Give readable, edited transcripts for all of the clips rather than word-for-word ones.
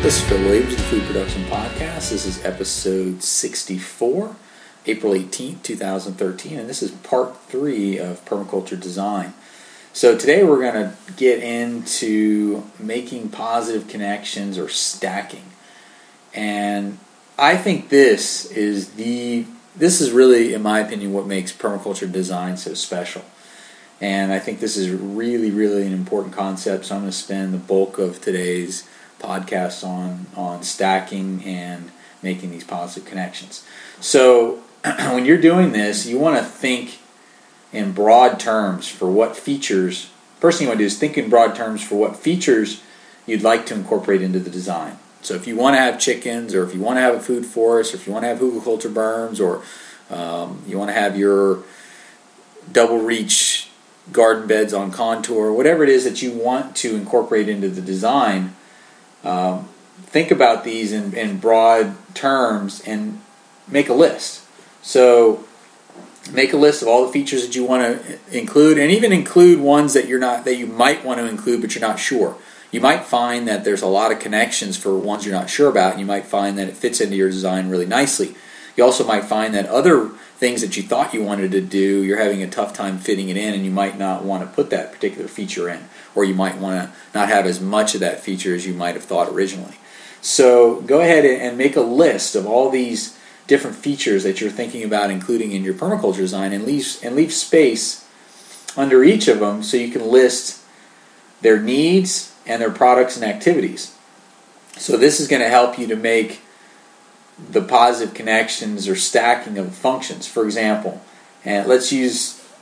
This is Phil Williams of the Food Production Podcast. This is episode 64, April 18th, 2013, and this is part 3 of Permaculture Design. So today we're going to get into making positive connections or stacking. And I think this is really, in my opinion, what makes permaculture design so special. And I think this is really, really an important concept, so I'm going to spend the bulk of today's podcast on stacking and making these positive connections. So when you're doing this, you want to think in broad terms for what features. First thing you want to do is think in broad terms for what features you'd like to incorporate into the design. So if you want to have chickens, or if you want to have a food forest, or if you want to have hugelkultur berms, or you want to have your double reach garden beds on contour, whatever it is that you want to incorporate into the design, think about these in broad terms and make a list. So make a list of all the features that you want to include, and even include ones that you might want to include but you're not sure. You might find that there's a lot of connections for ones you're not sure about, and you might find that it fits into your design really nicely. You also might find that other things that you thought you wanted to do, you're having a tough time fitting it in, and you might not want to put that particular feature in, or you might want to not have as much of that feature as you might have thought originally. So go ahead and make a list of all these different features that you're thinking about including in your permaculture design, and leave space under each of them so you can list their needs and their products and activities. So this is going to help you to make the positive connections or stacking of functions. For example, and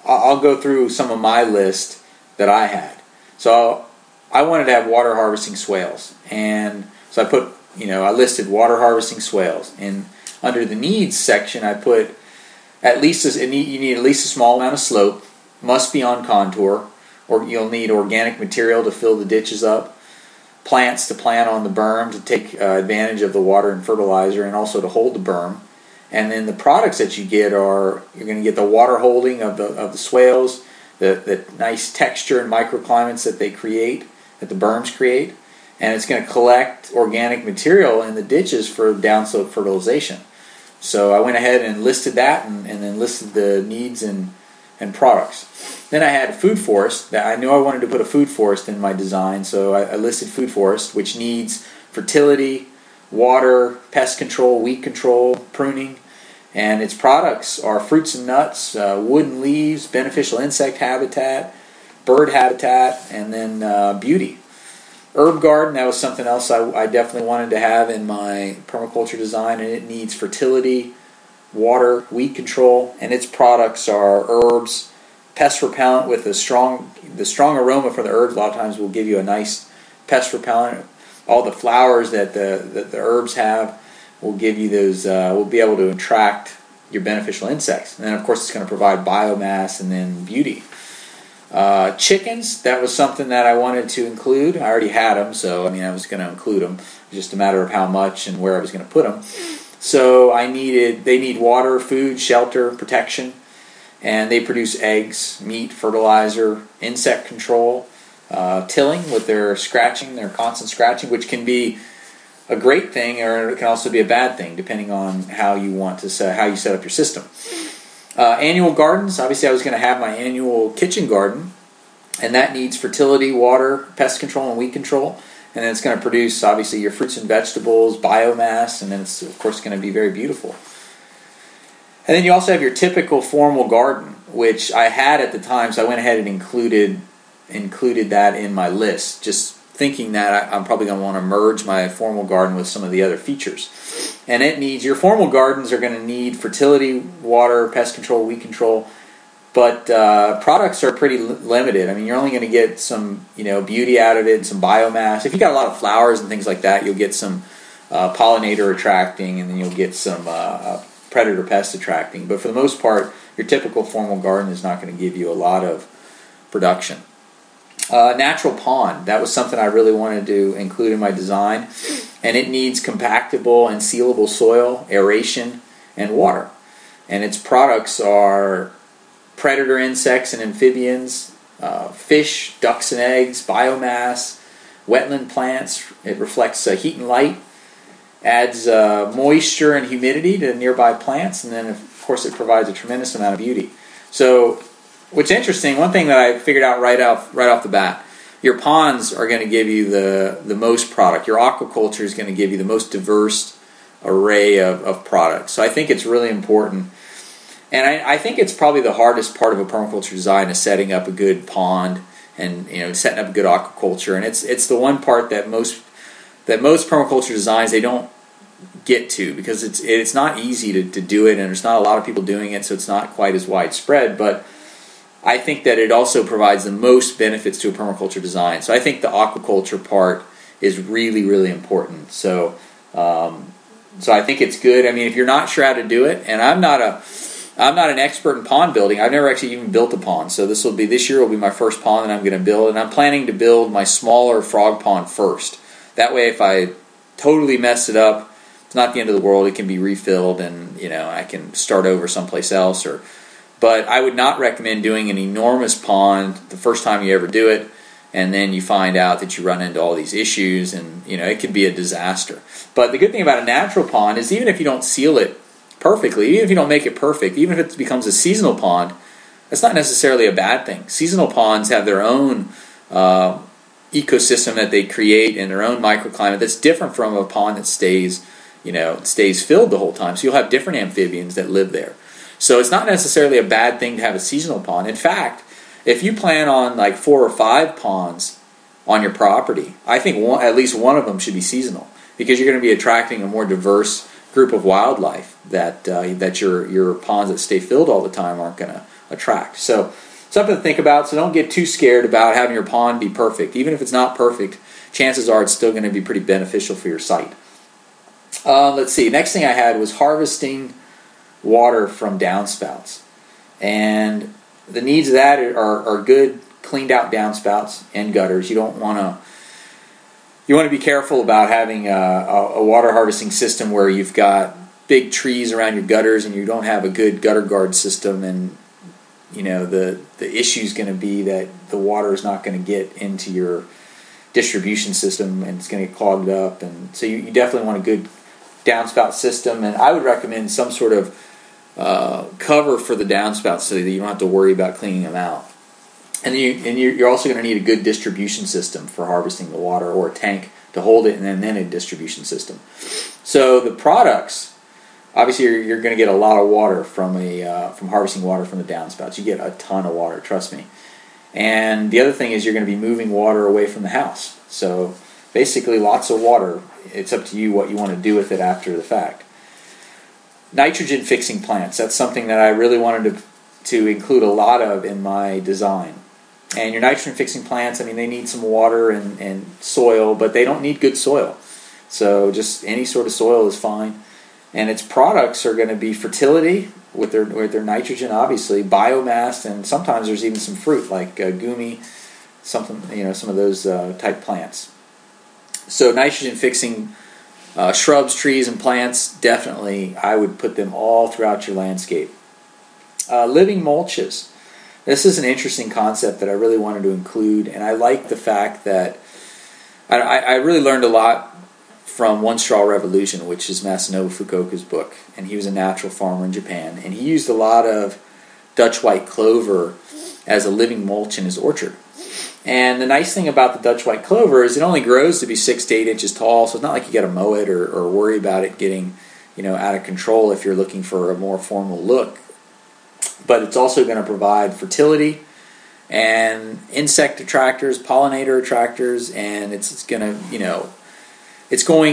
I'll go through some of my list that I had. So I wanted to have water harvesting swales, and so I listed water harvesting swales, and under the needs section I put you need at least a small amount of slope, must be on contour, or you'll need organic material to fill the ditches up, plants to plant on the berm to take advantage of the water and fertilizer, and also to hold the berm. And then the products that you get you're going to get the water holding of the swales, the nice texture and microclimates that they create, that the berms create, and it's going to collect organic material in the ditches for downslope fertilization. So I went ahead and listed that, and then listed the needs and products. Then I had food forest. That I knew I wanted to put a food forest in my design, so I listed food forest, which needs fertility, water, pest control, weed control, pruning, and its products are fruits and nuts, wood and leaves, beneficial insect habitat, bird habitat, and then beauty. Herb garden, that was something else I definitely wanted to have in my permaculture design, and it needs fertility, water, weed control, and its products are herbs, pest repellent with the strong aroma from the herbs. A lot of times will give you a nice pest repellent. All the flowers that the herbs have will give you those. Will be able to attract your beneficial insects, and then of course it's going to provide biomass and then beauty. Chickens, that was something that I wanted to include. I already had them, so I was going to include them. It was just a matter of how much and where I was going to put them. So they need water, food, shelter, protection, and they produce eggs, meat, fertilizer, insect control, tilling with their constant scratching, which can be a great thing, or it can also be a bad thing, depending on how you set up your system. Annual gardens, obviously I was going to have my annual kitchen garden, and that needs fertility, water, pest control, and weed control. And then it's going to produce, obviously, your fruits and vegetables, biomass, and then it's, of course, going to be very beautiful. And then you also have your typical formal garden, which I had at the time, so I went ahead and included that in my list, just thinking that I'm probably going to want to merge my formal garden with some of the other features. And your formal gardens are going to need fertility, water, pest control, weed control, but products are pretty limited. You're only going to get some, beauty out of it and some biomass. If you got a lot of flowers and things like that, you'll get some pollinator attracting, and then you'll get some predator pest attracting. But for the most part, your typical formal garden is not going to give you a lot of production. Natural pond, that was something I really wanted to include in my design, and it needs compactable and sealable soil, aeration, and water. And its products are predator insects and amphibians, fish, ducks and eggs, biomass, wetland plants. It reflects heat and light, adds moisture and humidity to nearby plants, and then of course it provides a tremendous amount of beauty. So what's interesting, one thing that I figured out right off the bat, your ponds are going to give you the most product. Your aquaculture is going to give you the most diverse array of products. So I think it's really important. And I think it's probably the hardest part of a permaculture design is setting up a good pond and setting up a good aquaculture. And it's the one part that most permaculture designs they don't get to, because it's not easy to do it, and there's not a lot of people doing it, so it's not quite as widespread. But I think that it also provides the most benefits to a permaculture design. So I think the aquaculture part is really, really important. So I think it's good. I mean, if you're not sure how to do it, and I'm not an expert in pond building. I've never actually even built a pond. So this year will be my first pond that I'm going to build, and I'm planning to build my smaller frog pond first. That way, if I totally mess it up, it's not the end of the world. It can be refilled, and I can start over someplace else. But I would not recommend doing an enormous pond the first time you ever do it, and then you find out that you run into all these issues, and it could be a disaster. But the good thing about a natural pond is even if you don't seal it perfectly, even if you don't make it perfect, even if it becomes a seasonal pond, that's not necessarily a bad thing. Seasonal ponds have their own ecosystem that they create and their own microclimate that's different from a pond that stays filled the whole time. So you'll have different amphibians that live there. So it's not necessarily a bad thing to have a seasonal pond. In fact, if you plan on like 4 or 5 ponds on your property, I think at least one of them should be seasonal, because you're going to be attracting a more diverse group of wildlife that your ponds that stay filled all the time aren't going to attract. So something to think about. So don't get too scared about having your pond be perfect. Even if it's not perfect, chances are it's still going to be pretty beneficial for your site. Let's see. Next thing I had was harvesting water from downspouts. And the needs of that are good, cleaned out downspouts and gutters. You want to be careful about having a water harvesting system where you've got big trees around your gutters and you don't have a good gutter guard system, and the issue is going to be that the water is not going to get into your distribution system and it's going to get clogged up. And so you definitely want a good downspout system, and I would recommend some sort of cover for the downspouts so that you don't have to worry about cleaning them out. And you're also going to need a good distribution system for harvesting the water, or a tank to hold it, and then a distribution system. So the products, obviously you're going to get a lot of water from harvesting water from the downspouts. You get a ton of water, trust me. And the other thing is you're going to be moving water away from the house. So basically lots of water. It's up to you what you want to do with it after the fact. Nitrogen fixing plants. That's something that I really wanted to include a lot of in my design. And your nitrogen fixing plants, they need some water and soil, but they don't need good soil. So just any sort of soil is fine. And its products are going to be fertility with their nitrogen, obviously, biomass, and sometimes there's even some fruit like gumi, some of those type plants. So nitrogen fixing shrubs, trees, and plants, definitely I would put them all throughout your landscape. Living mulches. This is an interesting concept that I really wanted to include, and I like the fact that I really learned a lot from One Straw Revolution, which is Masanobu Fukuoka's book, and he was a natural farmer in Japan, and he used a lot of Dutch white clover as a living mulch in his orchard. And the nice thing about the Dutch white clover is it only grows to be 6 to 8 inches tall, so it's not like you got to mow it or worry about it getting out of control if you're looking for a more formal look. But it's also going to provide fertility and insect attractors, pollinator attractors, and it's going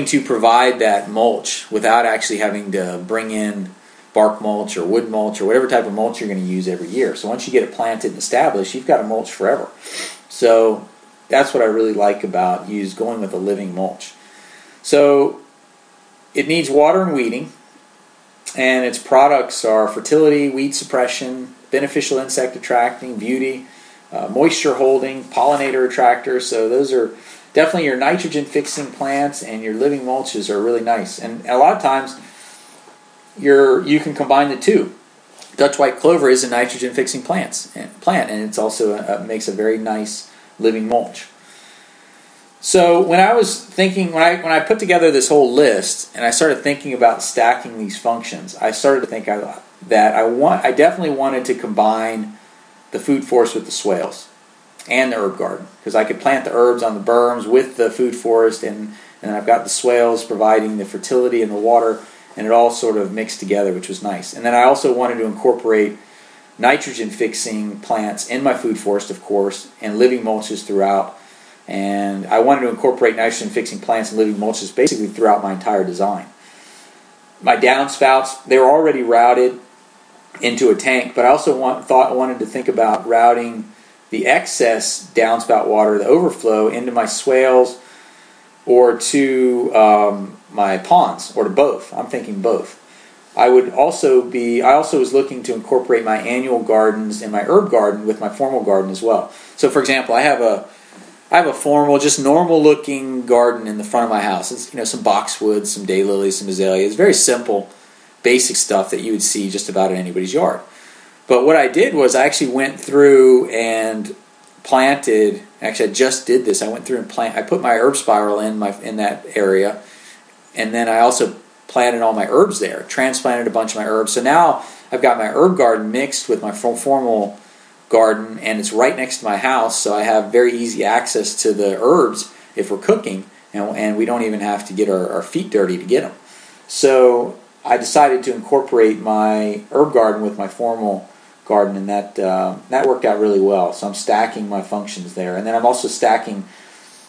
to provide that mulch without actually having to bring in bark mulch or wood mulch or whatever type of mulch you're going to use every year. So once you get it planted and established, you've got a mulch forever. So that's what I really like about going with a living mulch. So it needs water and weeding, and its products are fertility, weed suppression, beneficial insect attracting, beauty, moisture holding, pollinator attractors. So those are definitely your nitrogen fixing plants, and your living mulches are really nice. And a lot of times you can combine the two. Dutch white clover is a nitrogen fixing plant, and it's also makes a very nice living mulch. So when I put together this whole list and I started thinking about stacking these functions, I started to think that I definitely wanted to combine the food forest with the swales and the herb garden, because I could plant the herbs on the berms with the food forest, and I've got the swales providing the fertility and the water, and it all sort of mixed together, which was nice. And then I also wanted to incorporate nitrogen-fixing plants in my food forest, of course, and living mulches throughout. And I wanted to incorporate nitrogen-fixing plants and living mulches basically throughout my entire design. My downspouts, they were already routed into a tank, but I also wanted to think about routing the excess downspout water, the overflow, into my swales or to my ponds, or to both. I'm thinking both. I also was looking to incorporate my annual gardens and my herb garden with my formal garden as well. So, for example, I have a formal, just normal looking garden in the front of my house. It's, some boxwoods, some daylilies, some azaleas. Very simple, basic stuff that you would see just about in anybody's yard. But what I did was I actually went through and planted. Actually, I just did this. I went through and I put my herb spiral in that area, and then I also planted all my herbs there. Transplanted a bunch of my herbs. So now I've got my herb garden mixed with my formal garden, and it's right next to my house, so I have very easy access to the herbs if we're cooking, and we don't even have to get our feet dirty to get them. So I decided to incorporate my herb garden with my formal garden, and that worked out really well. So I'm stacking my functions there, and then I'm also stacking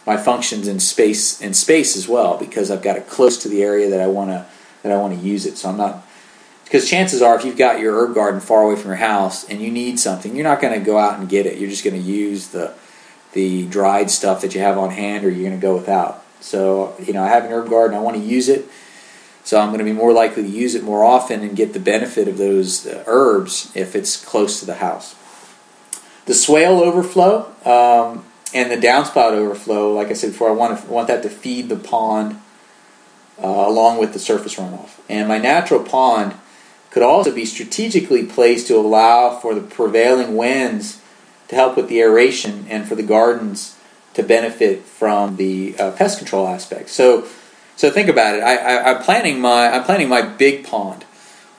my functions in space as well, because I've got it close to the area that I want to use it. So I'm not, because chances are, if you've got your herb garden far away from your house and you need something, you're not going to go out and get it. You're just going to use the dried stuff that you have on hand, or you're going to go without. So I have an herb garden. I want to use it. So I'm going to be more likely to use it more often and get the benefit of those herbs if it's close to the house. The swale overflow and the downspout overflow, like I said before, I want that to feed the pond along with the surface runoff. And my natural pond could also be strategically placed to allow for the prevailing winds to help with the aeration and for the gardens to benefit from the pest control aspect. So think about it. I'm planting my big pond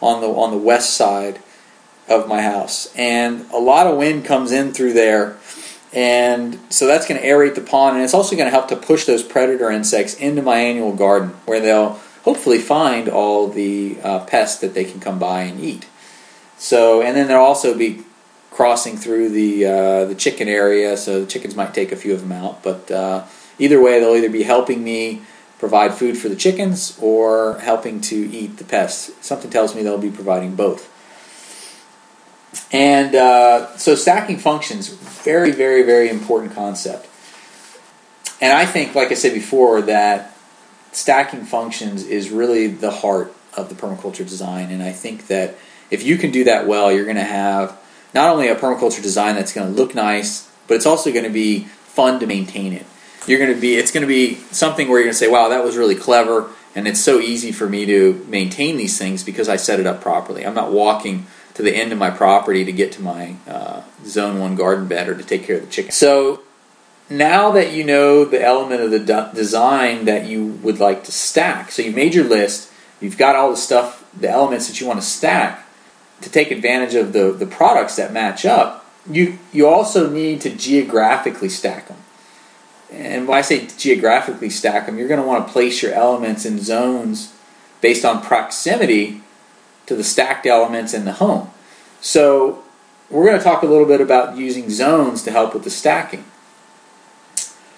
on the west side of my house, and a lot of wind comes in through there, and so that's going to aerate the pond, and it's also going to help to push those predator insects into my annual garden, where they'll hopefully find all the pests that they can come by and eat. So, and then they'll also be crossing through the chicken area, so the chickens might take a few of them out, but either way, they'll either be helping me provide food for the chickens or helping to eat the pests. Something tells me they'll be providing both. And so stacking functions, very, very, very important concept. And I think, like I said before, that stacking functions is really the heart of the permaculture design. And I think that if you can do that well, you're going to have not only a permaculture design that's going to look nice, but it's also going to be fun to maintain it. It's going to be something where you're going to say, wow, that was really clever, and it's so easy for me to maintain these things because I set it up properly. I'm not walking to the end of my property to get to my Zone 1 garden bed or to take care of the chickens. So now that you know the element of the design that you would like to stack, so you made your list, you've got all the stuff, the elements that you want to stack to take advantage of the products that match up, you also need to geographically stack them. And when I say geographically stack them, you're going to want to place your elements in zones based on proximity to the stacked elements in the home. So we're going to talk a little bit about using zones to help with the stacking.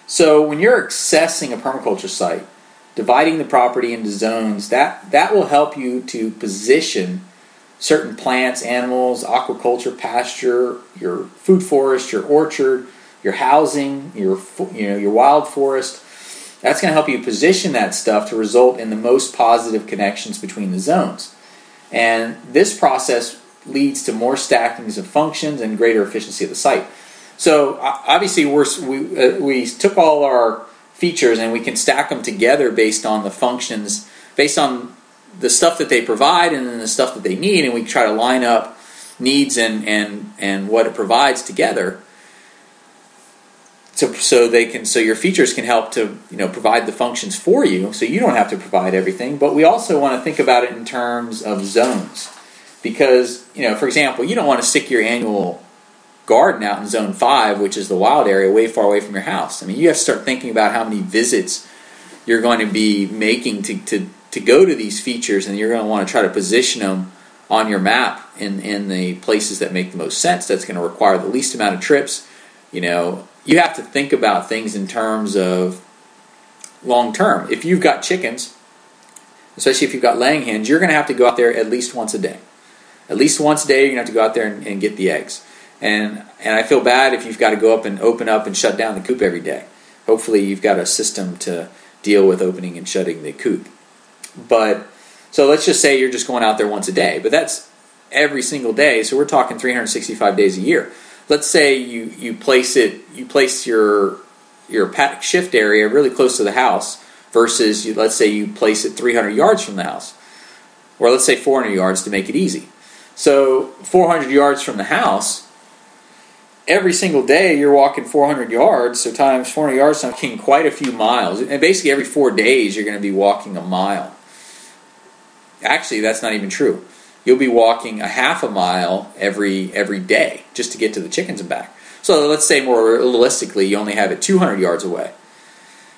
So when you're accessing a permaculture site, dividing the property into zones, that will help you to position certain plants, animals, aquaculture, pasture, your food forest, your orchard, your housing, your wild forest. That's going to help you position that stuff to result in the most positive connections between the zones. And this process leads to more stackings of functions and greater efficiency of the site. So obviously we took all our features and we can stack them together based on the functions, based on the stuff that they provide and then the stuff that they need, and we try to line up needs and what it provides together. so your features can help to provide the functions for you, so you don't have to provide everything. But we also want to think about it in terms of zones, because for example, you don't want to stick your annual garden out in zone 5, which is the wild area, way far away from your house. I mean, you have to start thinking about how many visits you're going to be making to go to these features, and you're going to want to try to position them on your map in the places that make the most sense. That's going to require the least amount of trips. You have to think about things in terms of long term. If you've got chickens, especially if you've got laying hens, you're going to have to go out there at least once a day. At least once a day, you're going to have to go out there and get the eggs. And I feel bad if you've got to go up and open up and shut down the coop every day. Hopefully you've got a system to deal with opening and shutting the coop. But so let's just say you're just going out there once a day, but that's every single day. So we're talking 365 days a year. Let's say you place your paddock shift area really close to the house versus let's say you place it 300 yards from the house, or let's say 400 yards to make it easy. So 400 yards from the house. Every single day you're walking 400 yards, so times 400 yards, so I'm walking quite a few miles. And basically every 4 days you're going to be walking a mile. Actually, that's not even true. You'll be walking a half a mile every day just to get to the chickens and back. So let's say more realistically, you only have it 200 yards away.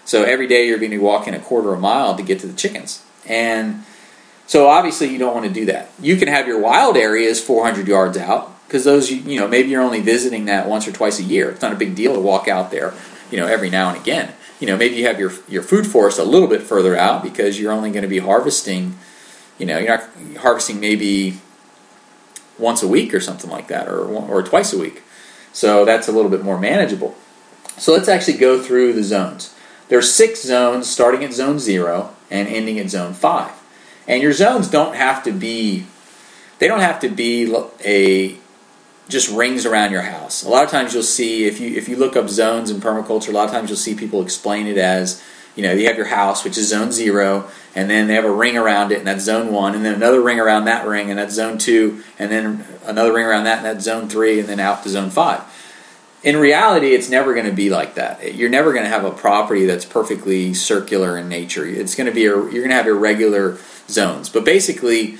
So every day you're going to be walking a quarter of a mile to get to the chickens. And so obviously you don't want to do that. You can have your wild areas 400 yards out, because those, maybe you're only visiting that once or twice a year. It's not a big deal to walk out there, every now and again. Maybe you have your food forest a little bit further out because you're only going to be harvesting, you're not harvesting maybe once a week or something like that, or twice a week. So that's a little bit more manageable. So let's actually go through the zones. There's 6 zones starting at zone 0 and ending at zone 5. And your zones don't have to be just rings around your house. A lot of times you'll see, if you look up zones in permaculture, a lot of times you'll see people explain it as, you have your house, which is zone 0, and then they have a ring around it, and that's zone 1, and then another ring around that ring, and that's zone 2, and then another ring around that, and that's zone 3, and then out to zone 5. In reality, it's never going to be like that. You're never going to have a property that's perfectly circular in nature. It's going to be you're going to have irregular zones. But basically,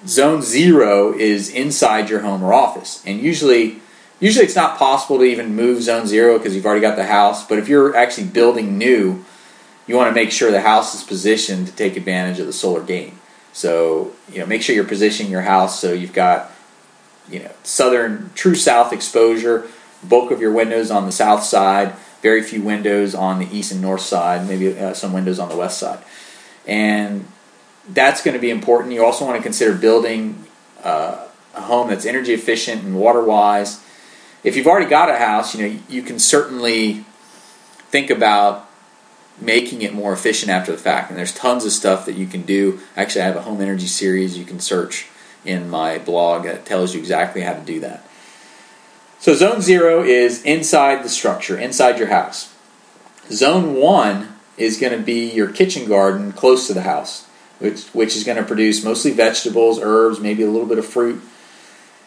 zone 0 is inside your home or office, and usually it's not possible to even move zone 0 because you've already got the house. But if you're actually building new, you want to make sure the house is positioned to take advantage of the solar gain. So make sure you're positioning your house so you've got true south exposure. Bulk of your windows on the south side, very few windows on the east and north side, maybe some windows on the west side, and that's going to be important. You also want to consider building a home that's energy efficient and water wise. If you've already got a house, you can certainly think about making it more efficient after the fact, and there's tons of stuff that you can do. Actually, I have a home energy series you can search in my blog that tells you exactly how to do that. So zone 0 is inside the structure, inside your house. Zone 1 is going to be your kitchen garden close to the house, which is going to produce mostly vegetables, herbs, maybe a little bit of fruit.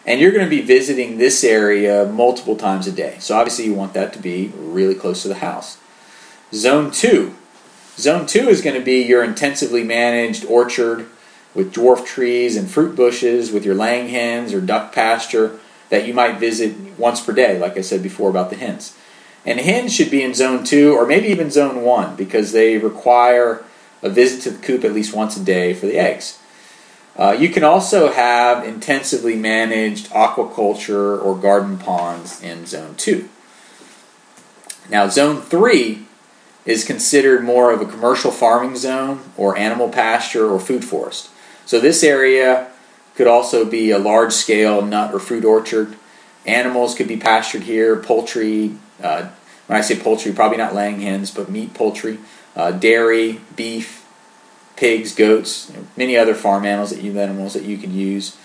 And you're going to be visiting this area multiple times a day. So obviously you want that to be really close to the house. Zone 2. Zone 2 is going to be your intensively managed orchard with dwarf trees and fruit bushes, with your laying hens or duck pasture that you might visit once per day, like I said before about the hens. And hens should be in zone 2 or maybe even zone 1 because they require a visit to the coop at least once a day for the eggs. You can also have intensively managed aquaculture or garden ponds in zone 2. Now zone 3 is considered more of a commercial farming zone or animal pasture or food forest. So this area could also be a large-scale nut or fruit orchard. Animals could be pastured here, poultry, when I say poultry, probably not laying hens, but meat poultry, dairy, beef, pigs, goats, many other farm animals that you could use.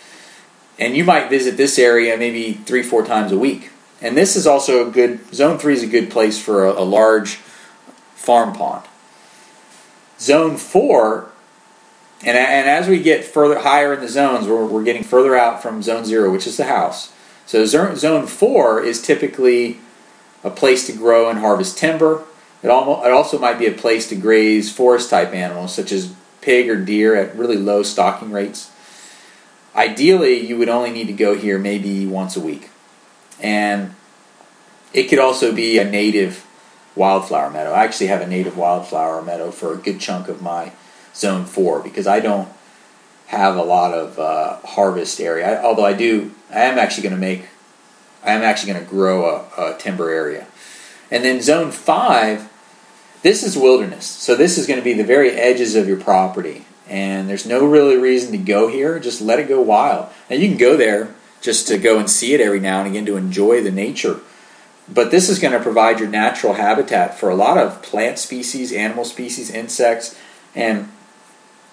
And you might visit this area maybe 3-4 times a week. And this is also zone 3 is a good place for a large farm pond. Zone 4, and as we get further higher in the zones, we're getting further out from zone 0, which is the house. So zone 4 is typically a place to grow and harvest timber. It also might be a place to graze forest-type animals, such as pig or deer at really low stocking rates. Ideally, you would only need to go here maybe once a week. And it could also be a native wildflower meadow. I actually have a native wildflower meadow for a good chunk of my Zone 4 because I don't have a lot of harvest area. Although I am actually going to grow a timber area. And then Zone 5, this is wilderness. So this is going to be the very edges of your property. And there's no really reason to go here. Just let it go wild. And you can go there just to go and see it every now and again to enjoy the nature. But this is going to provide your natural habitat for a lot of plant species, animal species, insects. And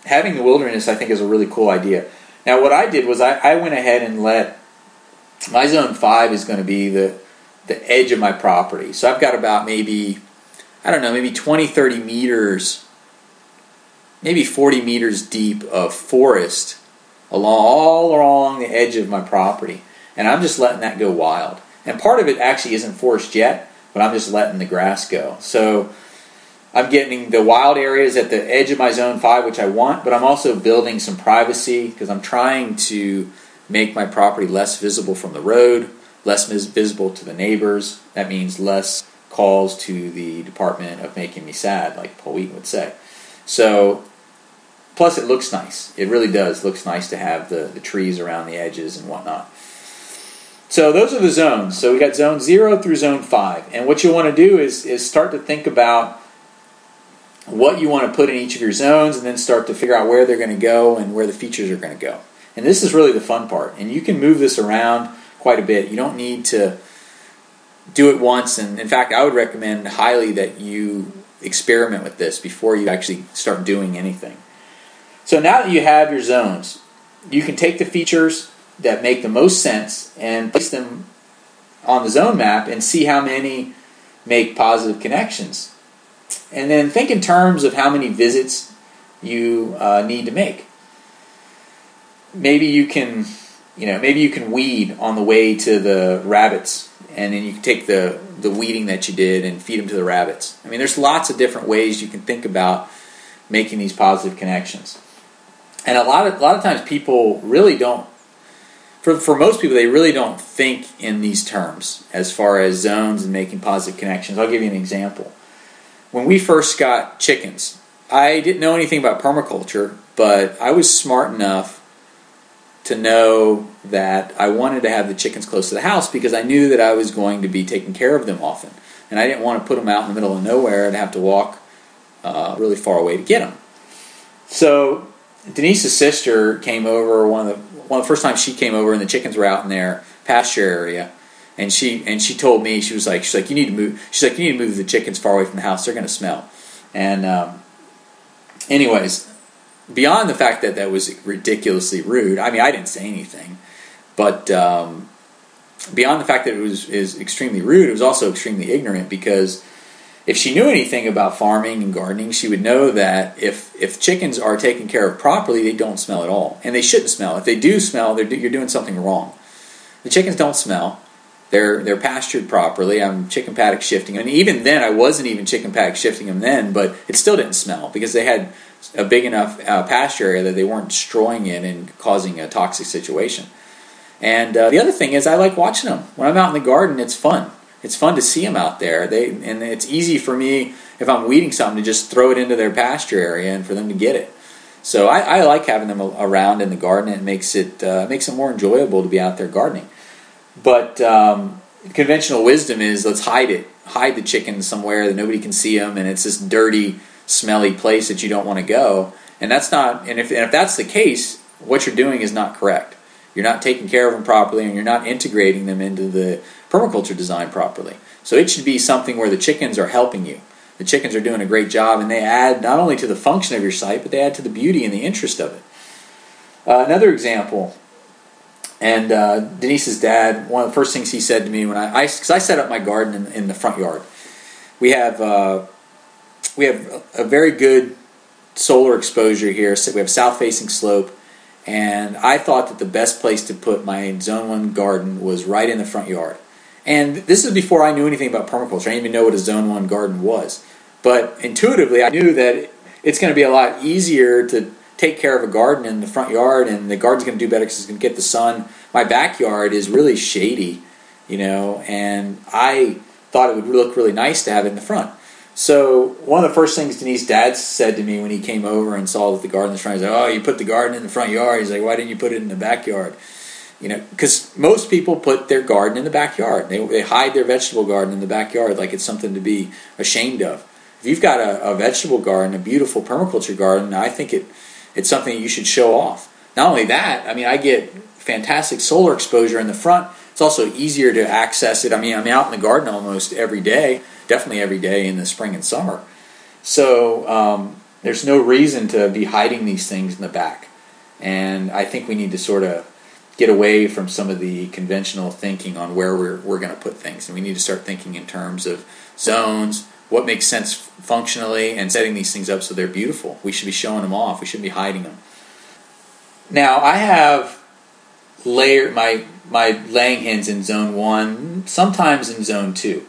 having the wilderness, I think, is a really cool idea. Now, what I did was I went ahead and let my Zone 5 is going to be the edge of my property. So I've got about maybe 20, 30 meters, maybe 40 meters deep of forest all along the edge of my property. And I'm just letting that go wild. And part of it actually isn't forest yet, but I'm just letting the grass go. So I'm getting the wild areas at the edge of my Zone 5, which I want, but I'm also building some privacy because I'm trying to make my property less visible from the road, less visible to the neighbors. That means less calls to the Department of Making Me Sad, like Paul Wheaton would say. So, plus it looks nice. It really does. It looks nice to have the trees around the edges and whatnot. So those are the zones. So we got Zone 0 through Zone 5. And what you want to do is start to think about what you want to put in each of your zones and then start to figure out where they're going to go and where the features are going to go. And this is really the fun part. And you can move this around quite a bit. You don't need to do it once. And in fact, I would recommend highly that you experiment with this before you actually start doing anything. So now that you have your zones, you can take the features that make the most sense and place them on the zone map and see how many make positive connections. And then think in terms of how many visits you need to make. Maybe you can weed on the way to the rabbits, and then you can take the weeding that you did and feed them to the rabbits. I mean, there's lots of different ways you can think about making these positive connections. And a lot of times people really don't. For most people, they really don't think in these terms as far as zones and making positive connections. I'll give you an example. When we first got chickens, I didn't know anything about permaculture, but I was smart enough to know that I wanted to have the chickens close to the house because I knew that I was going to be taking care of them often. And I didn't want to put them out in the middle of nowhere and have to walk really far away to get them. So Denise's sister came over one of the first times she came over, and the chickens were out in their pasture area, and she told me she's like you need to move the chickens far away from the house. They're going to smell. And anyways, beyond the fact that that was ridiculously rude, I mean, I didn't say anything, but beyond the fact that it is extremely rude, it was also extremely ignorant, because if she knew anything about farming and gardening, she would know that if chickens are taken care of properly, they don't smell at all. And they shouldn't smell. If they do smell, you're doing something wrong. The chickens don't smell. They're pastured properly. I'm chicken paddock shifting. And even then, I wasn't even chicken paddock shifting them then, but it still didn't smell because they had a big enough pasture area that they weren't destroying it and causing a toxic situation. And the other thing is I like watching them. When I'm out in the garden, it's fun. It's fun to see them out there. And it's easy for me, if I'm weeding something, to just throw it into their pasture area and for them to get it. So I like having them around in the garden. It makes it more enjoyable to be out there gardening. But conventional wisdom is let's hide the chickens somewhere that nobody can see them, and it's this dirty, smelly place that you don't want to go. And that's not. And if that's the case, what you're doing is not correct. You're not taking care of them properly, and you're not integrating them into the permaculture design properly. So it should be something where the chickens are helping you. The chickens are doing a great job, and they add not only to the function of your site, but they add to the beauty and the interest of it. Another example, and Denise's dad, one of the first things he said to me because I set up my garden in the front yard. We have a very good solar exposure here. So we have south-facing slope. And I thought that the best place to put my Zone 1 garden was right in the front yard. And this is before I knew anything about permaculture. I didn't even know what a Zone 1 garden was. But intuitively, I knew that it's going to be a lot easier to take care of a garden in the front yard, and the garden's going to do better because it's going to get the sun. My backyard is really shady, and I thought it would look really nice to have it in the front. So one of the first things Denise's dad said to me when he came over and saw that the garden was front, he's like, "Oh, you put the garden in the front yard." He's like, "Why didn't you put it in the backyard?" Because most people put their garden in the backyard. They hide their vegetable garden in the backyard like it's something to be ashamed of. If you've got a vegetable garden, a beautiful permaculture garden, I think it's something that you should show off. Not only that, I get fantastic solar exposure in the front. It's also easier to access it. I'm out in the garden almost every day, definitely every day in the spring and summer. So there's no reason to be hiding these things in the back. And I think we need to sort of get away from some of the conventional thinking on where we're going to put things. And we need to start thinking in terms of zones, what makes sense functionally, and setting these things up so they're beautiful. We should be showing them off. We shouldn't be hiding them. Now, I have layered my laying hens in Zone 1, sometimes in Zone 2.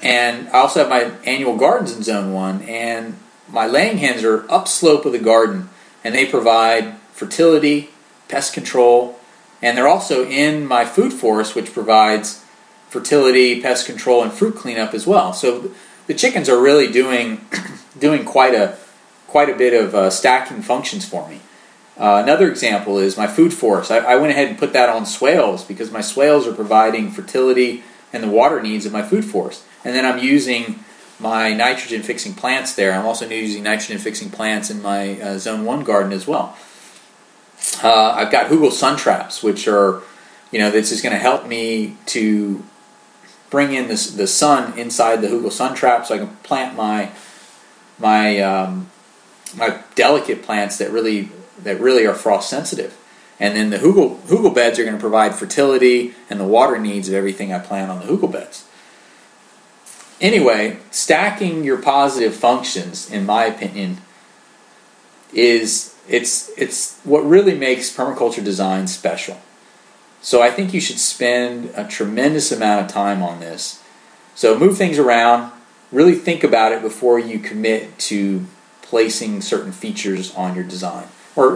And I also have my annual gardens in Zone 1, and my laying hens are upslope of the garden, and they provide fertility, pest control, and they're also in my food forest, which provides fertility, pest control, and fruit cleanup as well. So the chickens are really doing quite a bit of stacking functions for me. Another example is my food forest. I went ahead and put that on swales because my swales are providing fertility and the water needs of my food forest. And then I'm using my nitrogen-fixing plants there. I'm also using nitrogen-fixing plants in my Zone 1 garden as well. I've got Hugel sun traps, which are, this is going to help me to bring in the sun inside the Hugel sun trap, so I can plant my delicate plants that really are frost sensitive. And then the Hugel beds are going to provide fertility and the water needs of everything I plant on the Hugel beds. Anyway, stacking your positive functions, in my opinion, it's what really makes permaculture design special. So I think you should spend a tremendous amount of time on this. So move things around, really think about it before you commit to placing certain features on your design. Or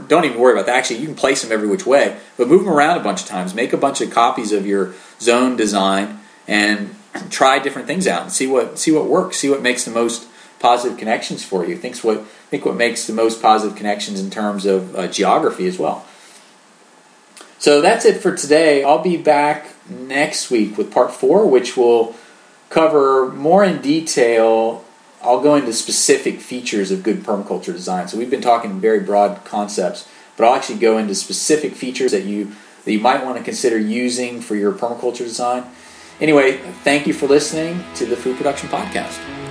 don't even worry about that. Actually, you can place them every which way, but move them around a bunch of times. Make a bunch of copies of your zone design and try different things out and see what works. See what makes the most positive connections for you. Think what makes the most positive connections in terms of geography as well. So that's it for today. I'll be back next week with part 4, which will cover more in detail. I'll go into specific features of good permaculture design. So we've been talking very broad concepts, but I'll actually go into specific features that you might want to consider using for your permaculture design. Anyway, thank you for listening to the Food Production Podcast.